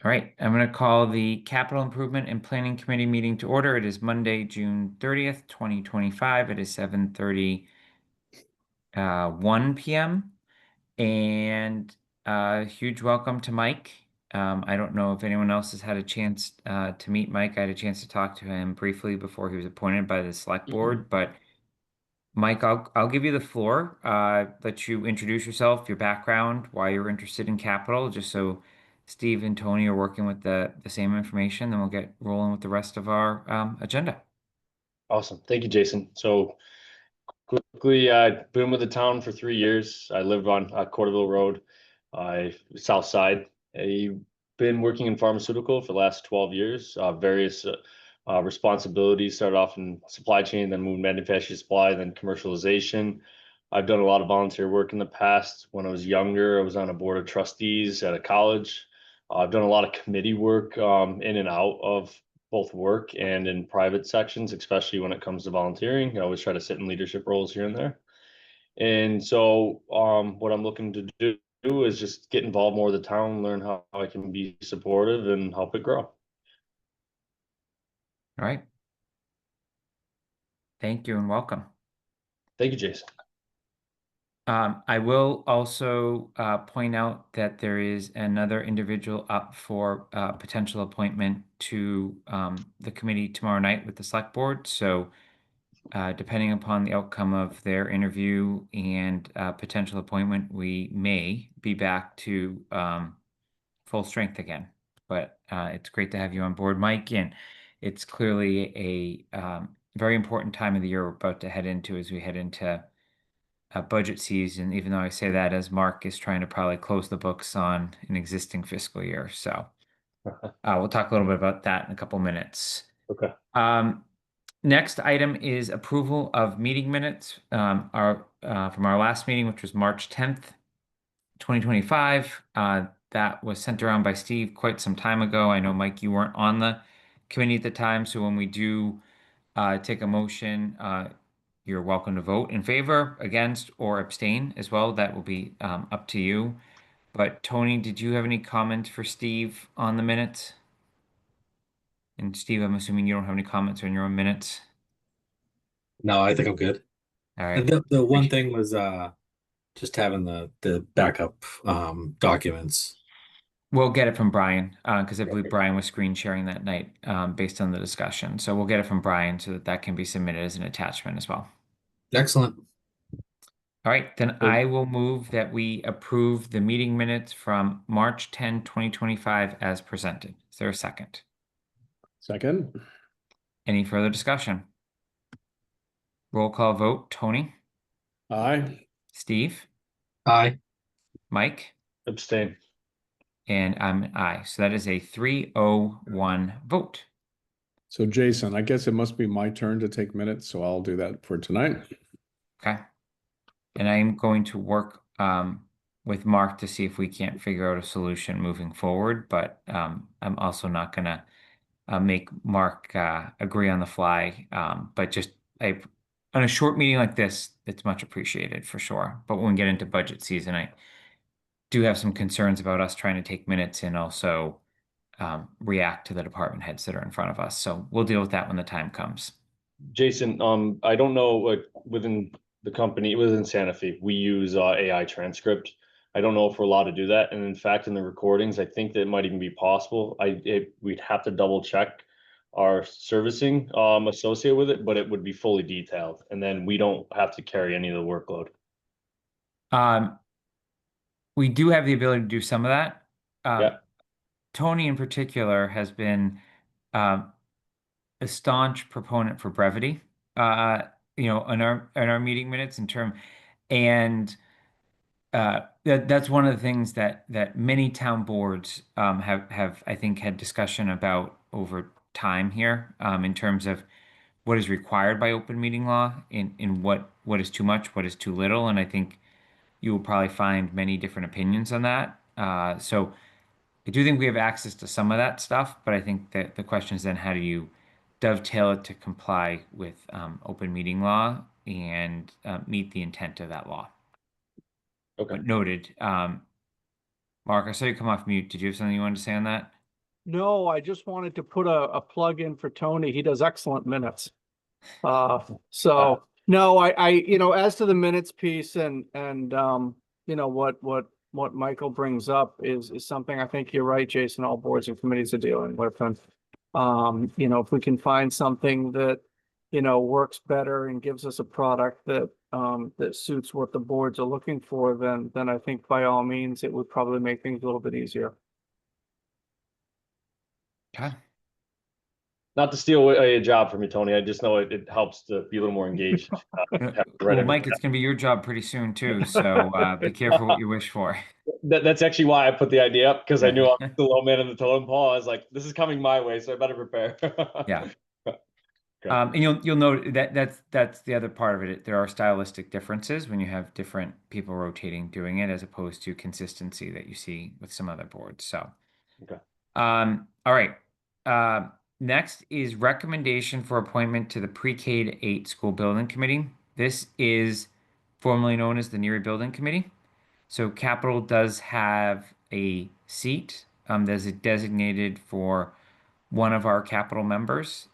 All right, I'm going to call the Capital Improvement and Planning Committee meeting to order. It is Monday, June 30th, 2025. It is 7:31 p.m. And huge welcome to Mike. I don't know if anyone else has had a chance to meet Mike. I had a chance to talk to him briefly before he was appointed by the select Mhm. board, but Mike, I'll give you the floor. Let you introduce yourself, your background, why you're interested in capital, just so Steve and Tony are working with the same information. Then we'll get rolling with the rest of our agenda. Awesome. Thank you, Jason. So quickly, I've been with the town for 3 years. I live on Corderville Road, South Side. I've been working in pharmaceutical for the last 12 years, various responsibilities. Started off in supply chain, then moved manufacturing supply, then commercialization. I've done a lot of volunteer work in the past. When I was younger, I was on a board of trustees at a college. I've done a lot of committee work in and out of both work and in private sections, especially when it comes to volunteering. I always try to sit in leadership roles here and there. And so, what I'm looking to do is just get involved more with the town, learn how I can be supportive and help it grow. All right. Thank you and welcome. Thank you, Jason. I will also point out that there is another individual up for potential appointment to the committee tomorrow night with the select board. So depending upon the outcome of their interview and potential appointment, we may be back to full strength again. But it's great to have you on board, Mike. And it's clearly a very important time of the year we're about to head into as we head into budget season, even though I say that as Mark is trying to probably close the books on an existing fiscal year. So we'll talk a little bit about that in a couple minutes. Okay. Um, Next item is approval of meeting minutes, from our last meeting, which was March 10th, 2025. That was sent around by Steve quite some time ago. I know, Mike, you weren't on the committee at the time, so when we do take a motion, you're welcome to vote in favor, against, or abstain as well. That will be up to you. But Tony, did you have any comments for Steve on the minutes? And Steve, I'm assuming you don't have any comments on your own minutes. No, I think I'm good. All And right. the one Appreciate- thing was just having the backup documents. We'll get it from Brian because I believe Okay. Brian was screen sharing that night based on the discussion. So we'll get it from Brian so that that can be submitted as an attachment as well. Excellent. All right, then So, I will move that we approve the meeting minutes from March 10, 2025 as presented. Is there a second? Second. Any further discussion? Roll call vote, Tony, Aye. Steve, Aye. Mike, abstain. and I'm an aye. So that is a 3-0-1 vote. So Jason, I guess it must be my turn to take minutes, so I'll do that for tonight. Okay. And I'm going to work with Mark to see if we can't figure out a solution moving forward, but I'm also not going to make Mark agree on the fly. But just on a short meeting like this, it's much appreciated for sure. But when we get into budget season, I do have some concerns about us trying to take minutes and also react to the department heads that are in front of us. So we'll deal with that when the time comes. Jason, I don't know, like within the company, within Sanofi, we use AI transcript. I don't know if we're allowed to do that. And in fact, in the recordings, I think that it might even be possible. We'd have to double check our servicing associated with it, but it would be fully detailed. And then we don't have to carry any of the workload. Um, we do have the ability to do some of that. Um, Yeah. Tony in particular has been um, a staunch proponent for brevity, uh, in our meeting minutes in term, and that's one of the things that many town boards have I think had discussion about over time here, in terms of what is required by open meeting law, in what is too much, what is too little, and I think you will probably find many different opinions on that. So I do think we have access to some of that stuff, but I think that the question is then how do you dovetail it to comply with open meeting law and meet the intent of that law? Okay. But noted. Mark, I saw you come off mute. Did you have something you wanted to say on that? No, I just wanted to put a plug in for Tony. He does excellent minutes. So no, as to the minutes piece and what Michael brings up is something I think you're right, Jason, all boards and committees are dealing with. And if we can find something that, works better and gives us a product that suits what the boards are looking for, then I think by all means, it would probably make things a little bit easier. Okay. Not to steal away a job from you, Tony. I just know it helps to be a little more engaged. Have to write Well, Mike, everything it's going to be your job pretty soon too. So be careful what you wish for. That's actually why I put the idea up, because I knew I Yeah. was the low man in the totem pole. I was like, this is coming my way, so I better prepare. Yeah. Okay. And you'll note that that's the other part of it. There are stylistic differences when you have different people rotating doing it, as opposed to consistency that you see with some other boards. So, Okay. all right. Next is recommendation for appointment to the Pre-K to 8 School Building Committee. This is formerly known as the Neary Building Committee. So Capital does have a seat that's designated for one of our Capital members.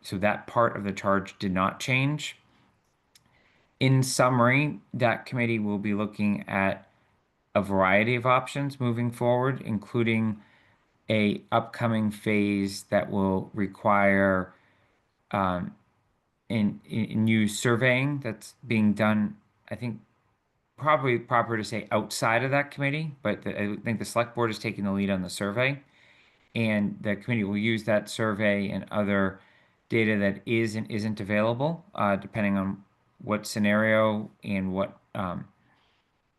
So that part of the charge did not change. In summary, that committee will be looking at a variety of options moving forward, including a upcoming phase that will require in new surveying that's being done. I think probably proper to say outside of that committee, but I think the select board is taking the lead on the survey, and the committee will use that survey and other data that is and isn't available, depending on what scenario and what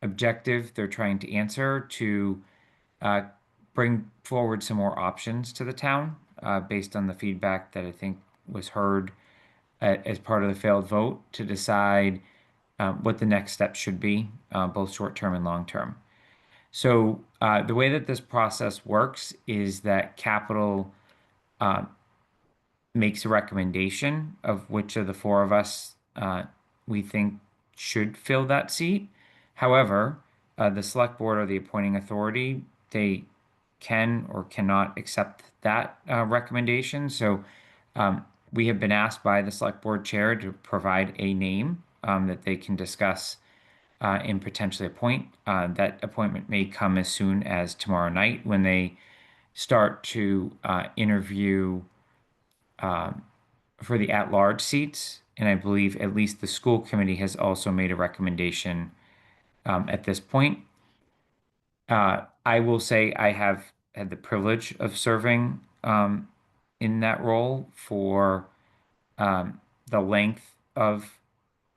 objective they're trying to answer to uh, bring forward some more options to the town based on the feedback that I think was heard as part of the failed vote to decide what the next step should be, both short term and long term. So the way that this process works is that Capital makes a recommendation of which of the four of us we think should fill that seat. However, the select board or the appointing authority, they can or cannot accept that recommendation. So we have been asked by the select board chair to provide a name that they can discuss and potentially appoint. That appointment may come as soon as tomorrow night when they start to interview for the at-large seats. And I believe at least the school committee has also made a recommendation at this point. I will say I have had the privilege of serving in that role for the length of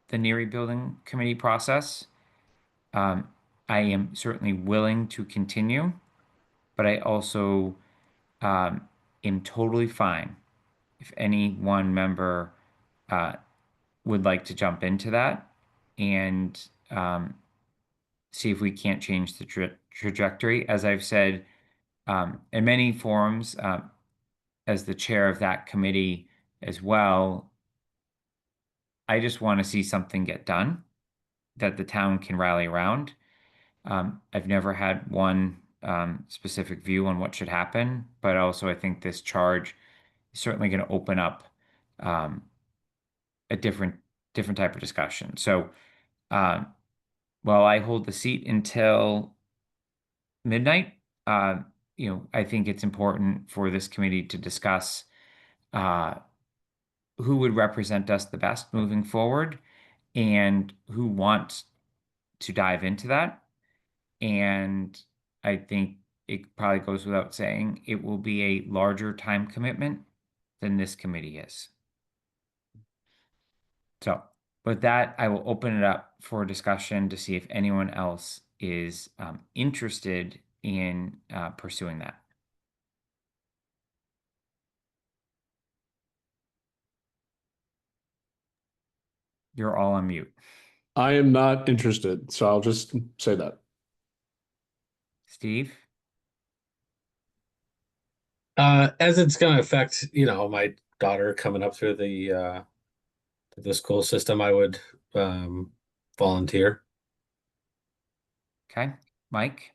the Neary Building Committee process. I am certainly willing to continue, but I also am totally fine if any one member would like to jump into that and see if we can't change the trajectory. As I've said in many forums, as the chair of that committee as well, I just want to see something get done that the town can rally around. I've never had one specific view on what should happen, but also I think this charge is certainly going to open up a different type of discussion. So while I hold the seat until midnight, I think it's important for this committee to discuss uh, who would represent us the best moving forward and who wants to dive into that. And I think it probably goes without saying it will be a larger time commitment than this committee is. So with that, I will open it up for discussion to see if anyone else is interested in pursuing that. You're all on mute. I am not interested, so I'll just say that. Steve? As it's going to affect, my daughter coming up through the school system, I would volunteer. Okay. Mike?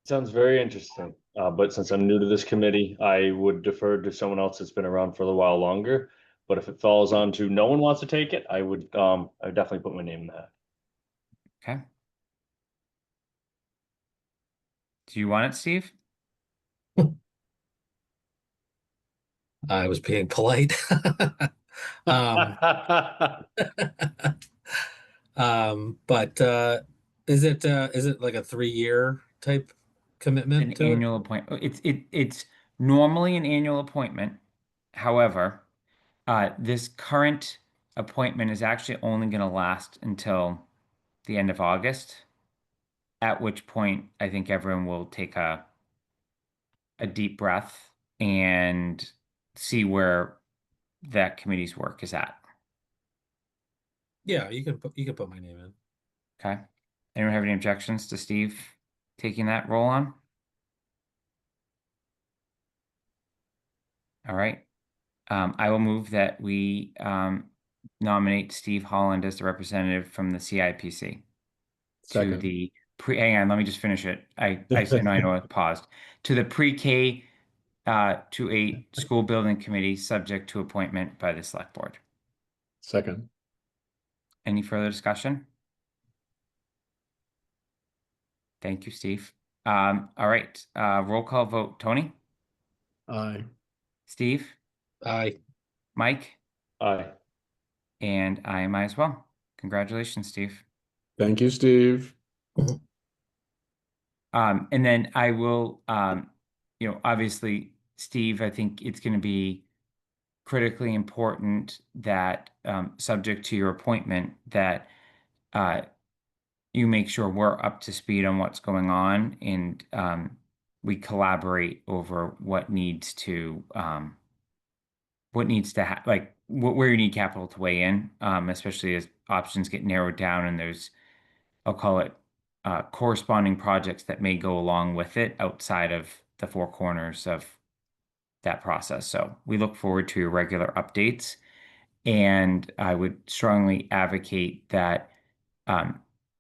Sounds very interesting. But since I'm new to this committee, I would defer to someone else that's been around for a little while longer. But if it falls on to no one wants to take it, I would definitely put my name in that. Okay. Do you want it, Steve? I was being polite. Um, but is it like a 3-year type commitment An to it? annual appointment. It's normally an annual appointment. However, this current appointment is actually only going to last until the end of August, at which point I think everyone will take a deep breath and see where that committee's work is at. Yeah, you can put my name in. Okay. Anyone have any objections to Steve taking that role on? All right. I will move that we nominate Steve Holland as the representative from the CIPC to Second. the hang on, let me just finish it. I know I paused. To the pre-K to 8 school building committee, subject to appointment by the select board. Second. Any further discussion? Thank you, Steve. All right. Roll call vote. Tony, Aye. Steve, Aye. Mike, Aye. and I am I as well. Congratulations, Steve. Thank you, Steve. And then I will, obviously, Steve, I think it's going to be critically important that, subject to your appointment, that you make sure we're up to speed on what's going on and we collaborate over what needs to like where you need capital to weigh in, especially as options get narrowed down and there's, I'll call it, corresponding projects that may go along with it outside of the four corners of that process. So we look forward to your regular updates. And I would strongly advocate that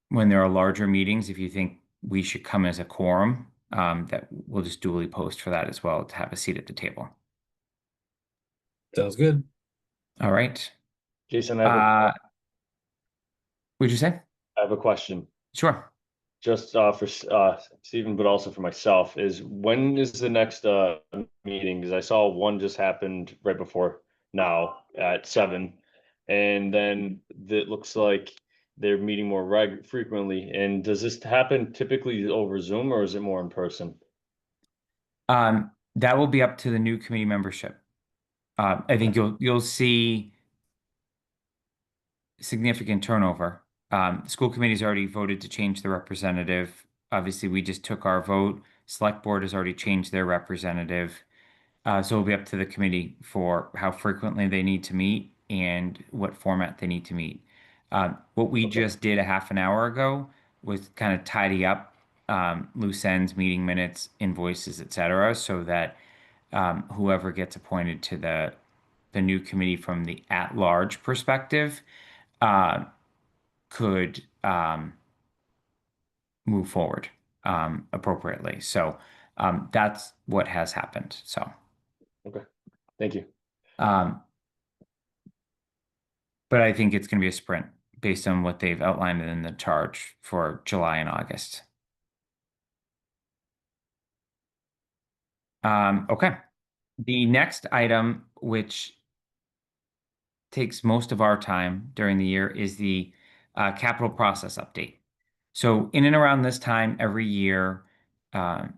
when there are larger meetings, if you think we should come as a quorum, that we'll just duly post for that as well to have a seat at the table. Sounds good. All right. Jason, I What'd you say? have a question. Sure. Just for Stephen, but also for myself, is when is the next meeting? Because I saw one just happened right before now at 7, and then it looks like they're meeting more frequently. And does this happen typically over Zoom or is it more in person? That will be up to the new committee membership. I think you'll see significant turnover. The school committee's already voted to change the representative. Obviously, we just took our vote. Select board has already changed their representative. So it'll be up to the committee for how frequently they need to meet and what format they need to meet. What we just did a half an hour ago was kind of tidy up loose ends, meeting minutes, invoices, etc., so that whoever gets appointed to the new committee from the at-large perspective could move forward appropriately. So that's what has happened. So, Okay, thank you. but I think it's going to be a sprint based on what they've outlined in the charge for July and August. Okay. The next item, which takes most of our time during the year, is the capital process update. So in and around this time every year, I'm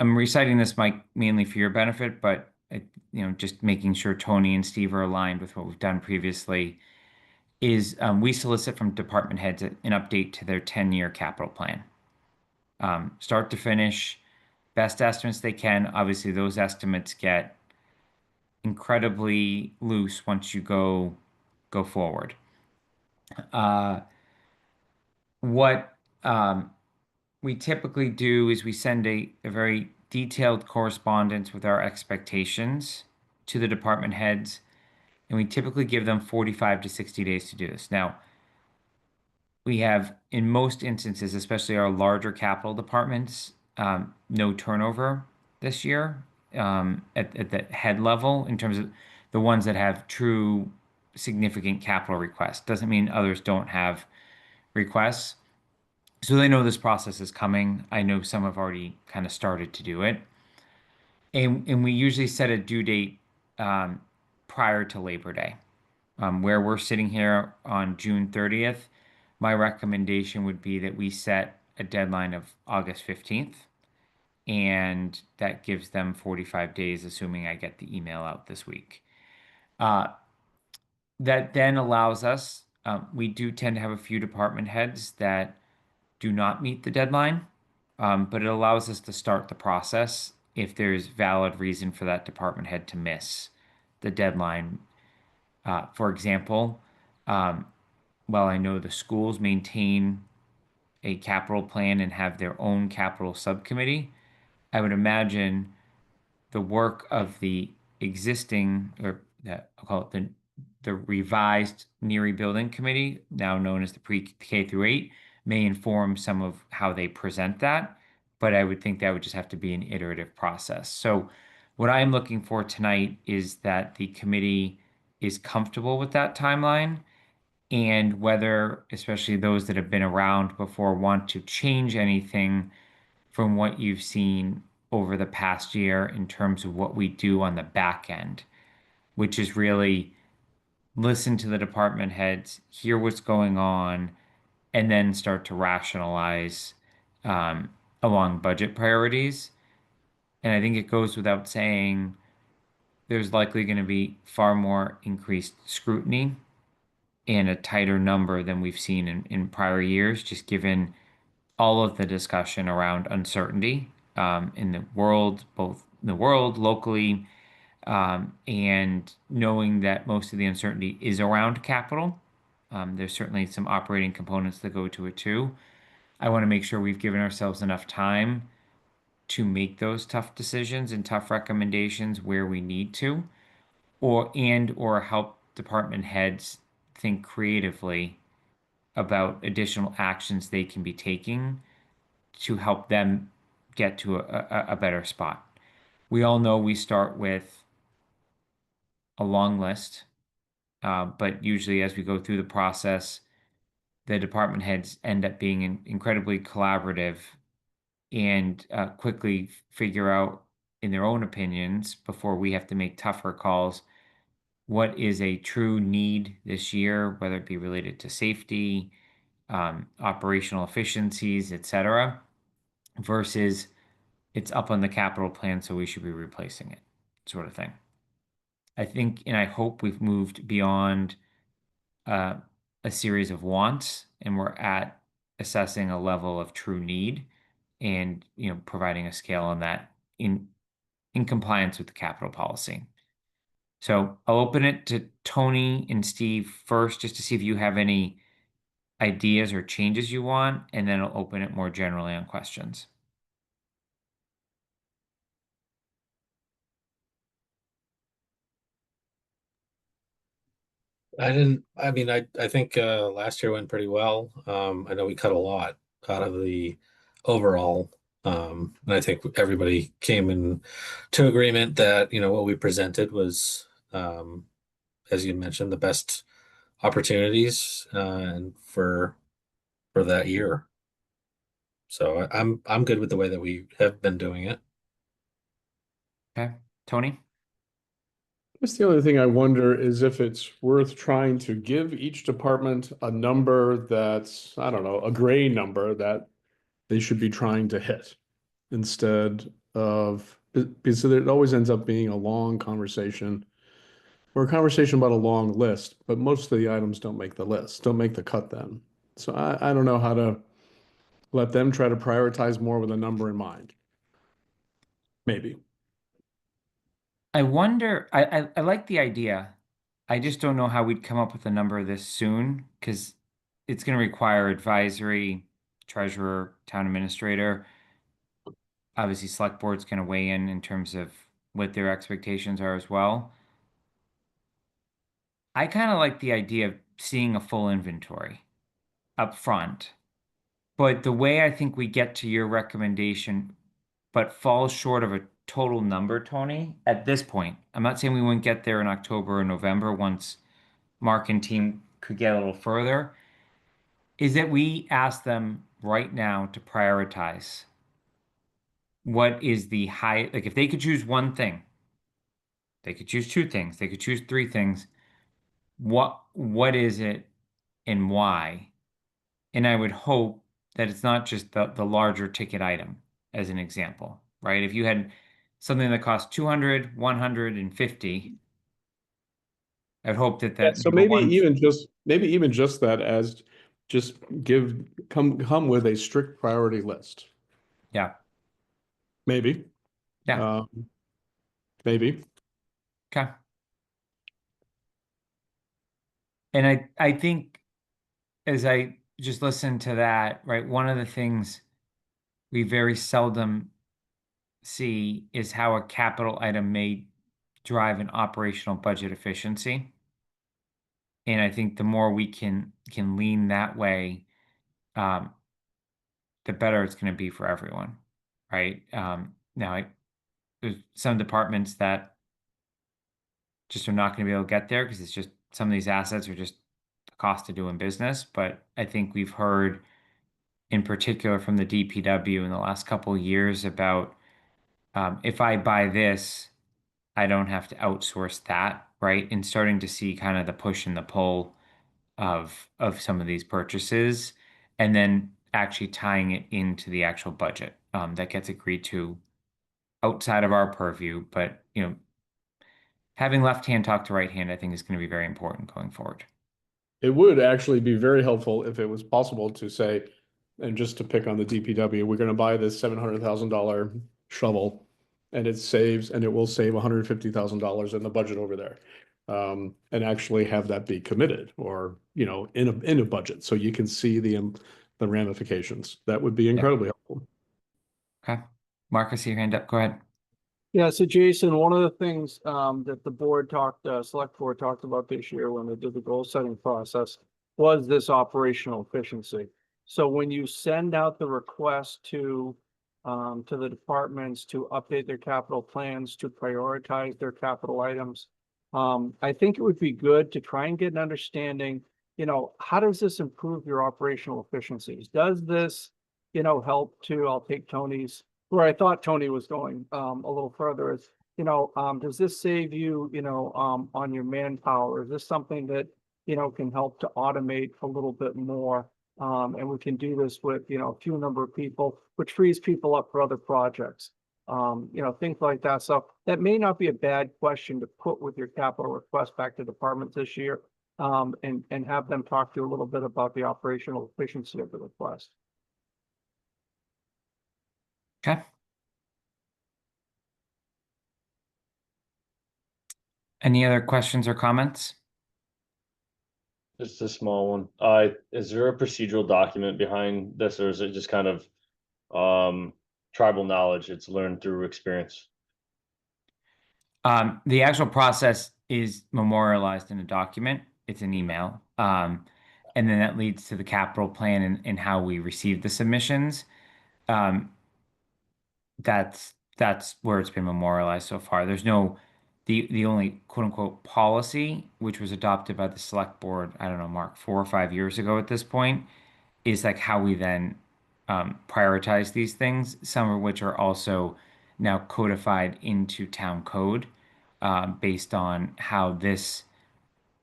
reciting this, Mike, mainly for your benefit, but just making sure Tony and Steve are aligned with what we've done previously, is we solicit from department heads an update to their 10-year capital plan. Start to finish, best estimates they can. Obviously, those estimates get incredibly loose once you go forward. What we typically do is we send a very detailed correspondence with our expectations to the department heads, and we typically give them 45 to 60 days to do this. Now, we have, in most instances, especially our larger capital departments, no turnover this year at the head level in terms of the ones that have true significant capital requests. Doesn't mean others don't have requests. So they know this process is coming. I know some have already kind of started to do it. And we usually set a due date um, prior to Labor Day. Where we're sitting here on June 30th, my recommendation would be that we set a deadline of August 15th, and that gives them 45 days, assuming I get the email out this week. Uh, that then allows us, we do tend to have a few department heads that do not meet the deadline, but it allows us to start the process if there's valid reason for that department head to miss the deadline. For example, um, while I know the schools maintain a capital plan and have their own capital subcommittee, I would imagine the work of the existing, or that I'll call it the revised Neary Building Committee, now known as the pre-K through 8, may inform some of how they present that, but I would think that would just have to be an iterative process. So what I'm looking for tonight is that the committee is comfortable with that timeline, and whether, especially those that have been around before, want to change anything from what you've seen over the past year in terms of what we do on the back end, which is really listen to the department heads, hear what's going on, and then start to rationalize um, along budget priorities. And I think it goes without saying there's likely going to be far more increased scrutiny and a tighter number than we've seen in prior years, just given all of the discussion around uncertainty in the world, both in the world, locally, and knowing that most of the uncertainty is around capital. There's certainly some operating components that go to it too. I want to make sure we've given ourselves enough time to make those tough decisions and tough recommendations where we need to, or help department heads think creatively about additional actions they can be taking to help them get to a better spot. We all know we start with a long list, but usually as we go through the process, the department heads end up being incredibly collaborative and quickly figure out, in their own opinions, before we have to make tougher calls, what is a true need this year, whether it be related to safety, operational efficiencies, etc., versus it's up on the capital plan, so we should be replacing it, sort of thing. I think, and I hope we've moved beyond uh, a series of wants, and we're at assessing a level of true need, and providing a scale on that in compliance with the capital policy. So I'll open it to Tony and Steve first, just to see if you have any ideas or changes you want, and then I'll open it more generally on questions. I mean, I think last year went pretty well. I know we cut a lot out of the overall. And I think everybody came in to agreement that, what we presented was, as you mentioned, the best opportunities and for that year. So I'm good with the way that we have been doing it. Okay, Tony? Just the only thing I wonder is if it's worth trying to give each department a number that's, I don't know, a gray number that they should be trying to hit instead of, because it always ends up being a long conversation or a conversation about a long list, but most of the items don't make the list, don't make the cut then. So I don't know how to let them try to prioritize more with a number in mind. Maybe. I wonder, I like the idea. I just don't know how we'd come up with a number this soon, because it's going to require advisory, treasurer, town administrator. Obviously, select board's going to weigh in terms of what their expectations are as well. I kind of like the idea of seeing a full inventory. up front. But the way I think we get to your recommendation, but falls short of a total number, Tony, at this point, I'm not saying we wouldn't get there in October or November once Mark and team could get a little further, is that we ask them right now to prioritize what is the high, like if they could choose one thing, they could choose two things, they could choose three things. What is it and why? And I would hope that it's not just the larger ticket item as an example, right? If you had something that cost 200, 150, I'd hope that Yeah, that so number one, maybe even just that as just come with a strict priority list. yeah, Maybe. yeah, Maybe. okay. And I think as I just listen to that, right, one of the things we very seldom see is how a capital item may drive an operational budget efficiency. And I think the more we can lean that way, um, the better it's going to be for everyone, right? Now, there's some departments that just are not going to be able to get there because it's just some of these assets are just the cost of doing business. But I think we've heard, in particular, from the DPW in the last couple of years about if I buy this, I don't have to outsource that, right? And starting to see kind of the push and the pull of some of these purchases, and then actually tying it into the actual budget that gets agreed to outside of our purview. But having left hand talk to right hand, I think is going to be very important going forward. It would actually be very helpful if it was possible to say, and just to pick on the DPW, we're gonna buy this $700,000 shovel. And it will save $150,000 in the budget over there. And actually have that be committed or, in a budget, so you can see the ramifications. That would be Yeah. incredibly helpful. Okay. Mark, I see your hand up. Go ahead. Yeah, so Jason, one of the things that the select board talked about this year when they did the goal setting process was this operational efficiency. So when you send out the request to the departments to update their capital plans, to prioritize their capital items, I think it would be good to try and get an understanding, how does this improve your operational efficiencies? Does this, help to, I'll take Tony's where I thought Tony was going a little further is, does this save you, on your manpower? Is this something that, can help to automate a little bit more? And we can do this with, a few number of people, which frees people up for other projects. Things like that. So that may not be a bad question to put with your capital request back to departments this year. And have them talk to you a little bit about the operational efficiency of the request. Okay. Any other questions or comments? Just a small one. Is there a procedural document behind this, or is it just kind of tribal knowledge? It's learned through experience. The actual process is memorialized in a document. It's an email. And then that leads to the capital plan and how we receive the submissions. Um, that's where it's been memorialized so far. There's the only quote unquote policy, which was adopted by the select board, I don't know, Mark, 4 or 5 years ago at this point, is like how we then prioritize these things, some of which are also now codified into town code based on how this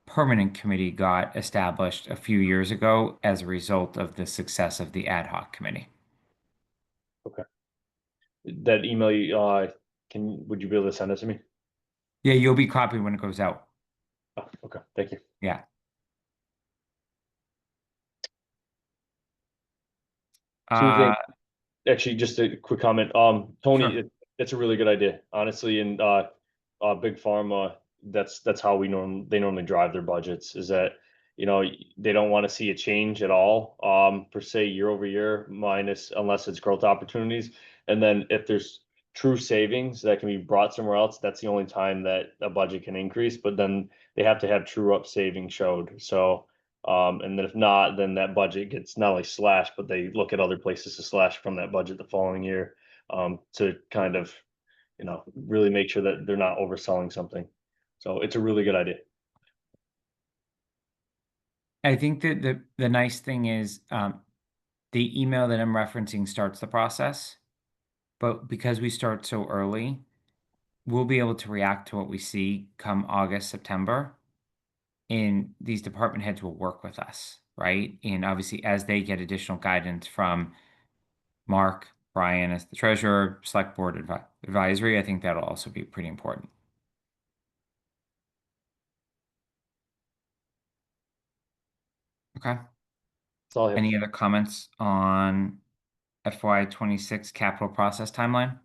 permanent committee got established a few years ago as a result of the success of the ad hoc committee. That email, would you be able to send it to me? Yeah, you'll be copied when it goes out. Oh, okay, thank you. Yeah. Two things. Actually, just a quick comment. Tony, Sure. it's a really good idea, honestly, and big pharma, that's how they normally drive their budgets, is that, they don't want to see a change at all, per se, year over year, minus unless it's growth opportunities. And then if there's true savings that can be brought somewhere else, that's the only time that a budget can increase, but then they have to have true up savings showed. So And then if not, then that budget gets not only slashed, but they look at other places to slash from that budget the following year. To kind of, really make sure that they're not overselling something. So it's a really good idea. I think that the nice thing is the email that I'm referencing starts the process, but because we start so early, we'll be able to react to what we see come August, September, and these department heads will work with us, right? And obviously, as they get additional guidance from Mark, Brian as the treasurer, select board advisory, I think that'll also be pretty important. Okay. That's all I have. Any other comments on FY26 capital process timeline?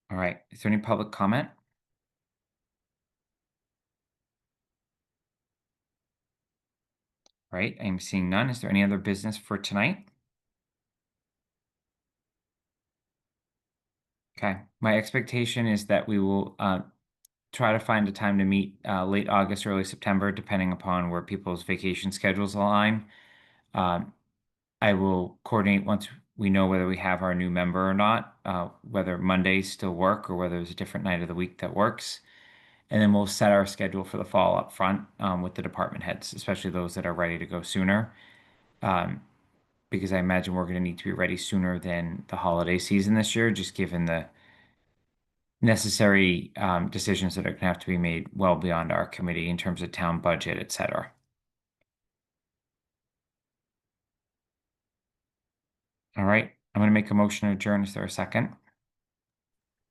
All right. Is there any public comment? All right. I'm seeing none. Is there any other business for tonight? Okay. My expectation is that we will try to find a time to meet late August, early September, depending upon where people's vacation schedules align. I will coordinate once we know whether we have our new member or not, whether Mondays still work or whether there's a different night of the week that works. And then we'll set our schedule for the fall up front with the department heads, especially those that are ready to go sooner. Because I imagine we're going to need to be ready sooner than the holiday season this year, just given the necessary decisions that are going to have to be made well beyond our committee in terms of town budget, et cetera. All right. I'm going to make a motion to adjourn. Is there a second?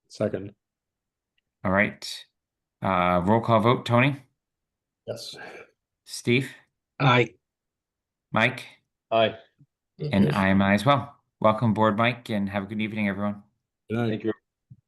Second. All right. Roll call vote. Tony? Yes. Steve? Aye. Mike? Aye. And I am I as well. Welcome aboard, Mike, and have a good evening, everyone. Good night. Thank you.